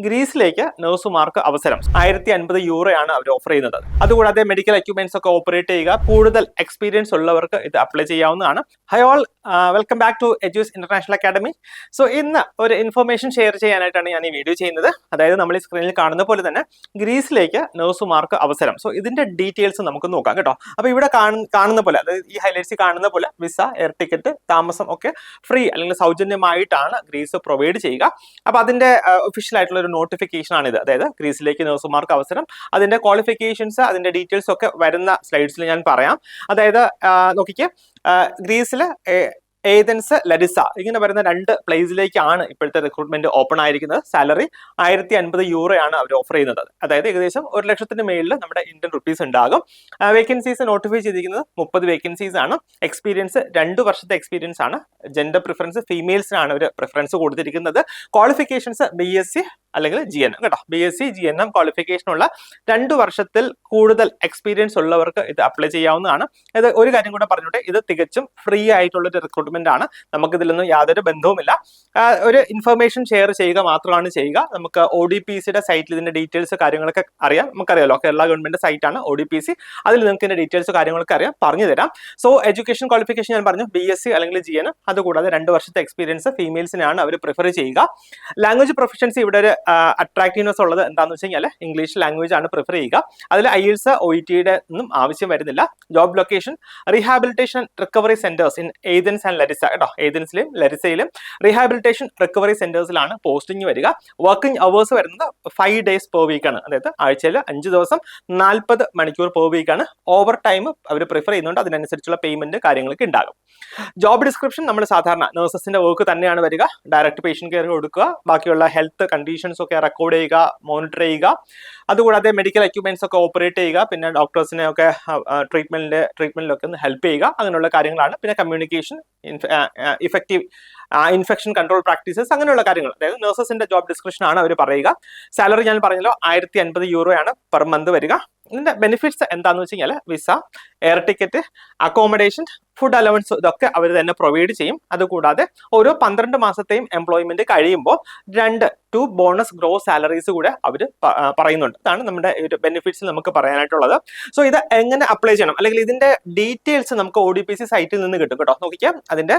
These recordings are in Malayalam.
ഗ്രീസിലേക്ക് നഴ്സുമാർക്ക് അവസരം 1050 യൂറോയാണ് അവർ ഓഫർ ചെയ്യുന്നത്. അതുകൂടാതെ മെഡിക്കൽ എക്യുപ്മെന്റ്സ് ഒക്കെ ഓപ്പറേറ്റ് ചെയ്യുക, കൂടുതൽ എക്സ്പീരിയൻസ് ഉള്ളവർക്ക് ഇത് അപ്ലൈ ചെയ്യാവുന്നതാണ്. Hi all, welcome back to Edus international academy. So ഇന്ന് ഒരു ഇൻഫർമേഷൻ ഷെയർ ചെയ്യാനായിട്ടാണ് ഞാൻ ഈ വീഡിയോ ചെയ്യുന്നത്. അതായത് നമ്മൾ ഈ സ്ക്രീനിൽ കാണുന്ന പോലെ തന്നെ ഗ്രീസിലേക്ക് നഴ്സുമാർക്ക് അവസരം. സോ ഇതിന്റെ ഡീറ്റെയിൽസ് നമുക്ക് നോക്കാം കേട്ടോ. അപ്പോൾ ഇവിടെ കാണുന്ന പോലെ, അതായത് ഈ ഹൈലൈറ്റ്സ് കാണുന്ന പോലെ വിസ, എയർ ടിക്കറ്റ്, താമസം ഒക്കെ ഫ്രീ അല്ലെങ്കിൽ സൗജന്യമായിട്ടാണ് ഗ്രീസ് പ്രൊവൈഡ് ചെയ്യുക. അപ്പോൾ അതിന്റെ ഒഫീഷ്യൽ ആയിട്ടുള്ള ഒരു നോട്ടിഫിക്കേഷൻ ആണിത്. അതായത് ഗ്രീസിലേക്ക് നഴ്സുമാർക്ക് അവസരം, അതിന്റെ ക്വാളിഫിക്കേഷൻസ്, അതിന്റെ ഡീറ്റെയിൽസ് ഒക്കെ വരുന്ന സ്ലൈഡ്സിൽ ഞാൻ പറയാം. അതായത് നോക്കിക്കേ, ഗ്രീസിലെ ഏതൻസ്, ലരിസ ഇങ്ങനെ വരുന്ന 2 പ്ലേസിലേക്കാണ് ഇപ്പോഴത്തെ റിക്രൂട്ട്മെന്റ് ഓപ്പൺ ആയിരിക്കുന്നത്. സാലറി 1050 യൂറോയാണ് അവർ ഓഫർ ചെയ്യുന്നത്. അതായത് ഏകദേശം 1 ലക്ഷത്തിന് മേളിൽ നമ്മുടെ ഇന്ത്യൻ റുപ്പീസ് ഉണ്ടാകും. വേക്കൻസീസ് നോട്ടിഫൈ ചെയ്തിരിക്കുന്നത് 30 വേക്കൻസീസ് ആണ്. എക്സ്പീരിയൻസ് 2 വർഷത്തെ എക്സ്പീരിയൻസ് ആണ്. ജെൻഡർ പ്രിഫറൻസ് ഫീമെയിൽസിനാണ് അവർ പ്രിഫറൻസ് കൊടുത്തിരിക്കുന്നത്. ക്വാളിഫിക്കേഷൻസ് BSc അല്ലെങ്കിൽ GNM കേട്ടോ. BSc GNM ക്വാളിഫിക്കേഷൻ ഉള്ള 2 വർഷത്തിൽ കൂടുതൽ എക്സ്പീരിയൻസ് ഉള്ളവർക്ക് ഇത് അപ്ലൈ ചെയ്യാവുന്നതാണ്. ഇത് ഒരു കാര്യം കൂടെ പറഞ്ഞോട്ടെ, ഇത് തികച്ചും ഫ്രീ ആയിട്ടുള്ള ഒരു റിക്രൂട്ട്മെന്റ് ആണ്. നമുക്ക് ഇതിലൊന്നും യാതൊരു ബന്ധവുമില്ല. ഒരു ഇൻഫർമേഷൻ ഷെയർ ചെയ്യുക മാത്രമാണ് ചെയ്യുക. നമുക്ക് ODPCയുടെ സൈറ്റിൽ ഇതിന്റെ ഡീറ്റെയിൽസ് കാര്യങ്ങളൊക്കെ അറിയാം. നമുക്കറിയാലോ, കേരള ഗവൺമെന്റ് സൈറ്റ് ആണ് ODPC. അതിൽ നിങ്ങൾക്ക് ഇതിന്റെ ഡീറ്റെയിൽസ് കാര്യങ്ങളൊക്കെ അറിയാം, പറഞ്ഞു തരാം. സോ എഡ്യൂക്കേഷൻ ക്വാളിഫിക്കേഷൻ ഞാൻ പറഞ്ഞു, BSc അല്ലെങ്കിൽ GNM. അതുകൂടാതെ 2 വർഷത്തെ എക്സ്പീരിയൻസ് ഫീമെയിൽസിനാണ് അവർ പ്രിഫർ ചെയ്യുക. ലാംഗ്വേജ് പ്രൊഫഷൻസി ഇവിടെ ഒരു അട്രാക്റ്റീവ്നെസ് ഉള്ളത് എന്താണെന്ന് വെച്ച് കഴിഞ്ഞാൽ ഇംഗ്ലീഷ് ലാംഗ്വേജ് ആണ് പ്രിഫർ ചെയ്യുക. അതിൽ IELTS OETയുടെ ഒന്നും ആവശ്യം വരുന്നില്ല. Job location rehabilitation recovery centres in Athens and Larisa കേട്ടോ. ഏതൻസിലും ലരിസയിലും റീഹാബിലിറ്റേഷൻ റിക്കവറി സെന്റേഴ്സിലാണ് പോസ്റ്റിംഗ് വരിക. വർക്കിംഗ് അവേഴ്സ് വരുന്നത് 5 days പെർ വീക്ക് ആണ്. അതായത് ആഴ്ചയിൽ 5 ദിവസം 40 മണിക്കൂർ പെർ വീക്ക് ആണ്. ഓവർ ടൈം അവർ പ്രിഫർ ചെയ്യുന്നുണ്ട്. അതിനനുസരിച്ചുള്ള പേയ്മെന്റ് കാര്യങ്ങളൊക്കെ ഉണ്ടാകും. ജോബ് ഡിസ്ക്രിപ്ഷൻ നമ്മൾ സാധാരണ നഴ്സസിന്റെ വർക്ക് തന്നെയാണ് വരിക. ഡയറക്റ്റ് പേഷ്യന്റ് കെയർ കൊടുക്കുക, ബാക്കിയുള്ള ഹെൽത്ത് കണ്ടീഷൻസ് ഒക്കെ റെക്കോർഡ് ചെയ്യുക, മോണിറ്റർ ചെയ്യുക. അതുകൂടാതെ മെഡിക്കൽ എക്യുപ്മെന്റ്സ് ഒക്കെ ഓപ്പറേറ്റ് ചെയ്യുക, പിന്നെ ഡോക്ടേഴ്സിനെ ഒക്കെ ട്രീറ്റ്മെന്റിലൊക്കെ ഒന്ന് ഹെൽപ്പ് ചെയ്യുക, അങ്ങനെയുള്ള കാര്യങ്ങളാണ്. പിന്നെ communication, effective infection control practices, അങ്ങനെയുള്ള കാര്യങ്ങൾ. അതായത് നഴ്സസിന്റെ ജോബ് ഡിസ്ക്രിപ്ഷൻ ആണ് അവർ പറയുക. സാലറി ഞാൻ പറഞ്ഞല്ലോ 1050 യൂറോയാണ് പെർ മന്ത് വരിക. ഇതിന്റെ ബെനിഫിറ്റ്സ് എന്താന്ന് വെച്ച് കഴിഞ്ഞാൽ visa, air ticket, accommodation, food allowance ഇതൊക്കെ അവർ തന്നെ പ്രൊവൈഡ് ചെയ്യും. അതുകൂടാതെ ഓരോ 12 മാസത്തെയും എംപ്ലോയ്മെന്റ് കഴിയുമ്പോൾ 2 ബോണസ് ഗ്രോസ് സാലറീസ് കൂടെ അവർ പറയുന്നുണ്ട്. ഇതാണ് നമ്മുടെ ഒരു ബെനിഫിറ്റ്സ് നമുക്ക് പറയാനായിട്ടുള്ളത്. സോ ഇത് എങ്ങനെ അപ്ലൈ ചെയ്യണം, അല്ലെങ്കിൽ ഇതിന്റെ ഡീറ്റെയിൽസ് നമുക്ക് ODPC സൈറ്റിൽ നിന്ന് കിട്ടും കേട്ടോ. നോക്കിക്കാം, അതിന്റെ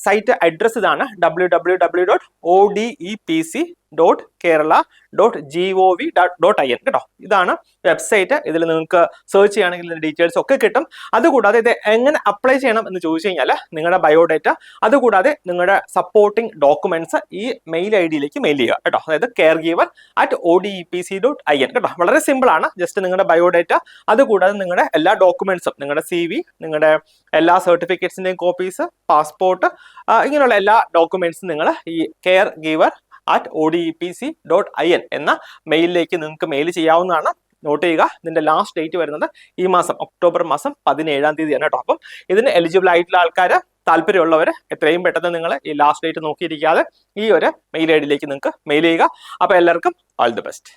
സൈറ്റ് അഡ്രസ് ഇതാണ് www.odepc.kerala.gov.in കേട്ടോ. ഇതാണ് വെബ്സൈറ്റ്. ഇതിൽ നിങ്ങൾക്ക് സെർച്ച് ചെയ്യുകയാണെങ്കിൽ ഇതിന്റെ ഡീറ്റെയിൽസ് ഒക്കെ കിട്ടും. അതുകൂടാതെ ഇത് എങ്ങനെ അപ്ലൈ ചെയ്യണം എന്ന് ചോദിച്ചു കഴിഞ്ഞാൽ നിങ്ങളുടെ ബയോഡേറ്റ, അതുകൂടാതെ നിങ്ങളുടെ സപ്പോർട്ടിംഗ് ഡോക്യുമെന്റ്സ് ഈ മെയിൽ IDയിലേക്ക് മെയിൽ ചെയ്യുക കേട്ടോ. അതായത് caregiver@odepc.in കേട്ടോ. വളരെ സിമ്പിൾ ആണ്. ജസ്റ്റ് നിങ്ങളുടെ ബയോഡേറ്റ, അതുകൂടാതെ നിങ്ങളുടെ എല്ലാ ഡോക്യുമെന്റ്സും, നിങ്ങളുടെ CV, നിങ്ങളുടെ എല്ലാ സർട്ടിഫിക്കറ്റ്സിന്റെയും കോപ്പീസ്, പാസ്പോർട്ട്, ഇങ്ങനെയുള്ള എല്ലാ ഡോക്യുമെന്റ്സും നിങ്ങൾ ഈ caregiver@odepc.in എന്ന മെയിലിലേക്ക് നിങ്ങൾക്ക് മെയിൽ ചെയ്യാവുന്നതാണ്. നോട്ട് ചെയ്യുക, ഇതിന്റെ ലാസ്റ്റ് ഡേറ്റ് വരുന്നത് ഈ മാസം ഒക്ടോബർ മാസം 17-ാം തീയതിയാണ് കേട്ടോ. അപ്പം ഇതിന് എലിജിബിൾ ആയിട്ടുള്ള ആൾക്കാർ, താല്പര്യമുള്ളവർ എത്രയും പെട്ടെന്ന് നിങ്ങൾ ഈ ലാസ്റ്റ് ഡേറ്റ് നോക്കിയിരിക്കാതെ ഈ ഒരു മെയിൽ IDയിലേക്ക് നിങ്ങൾക്ക് മെയിൽ ചെയ്യുക. അപ്പോൾ എല്ലാവർക്കും ഓൾ ദി ബെസ്റ്റ്.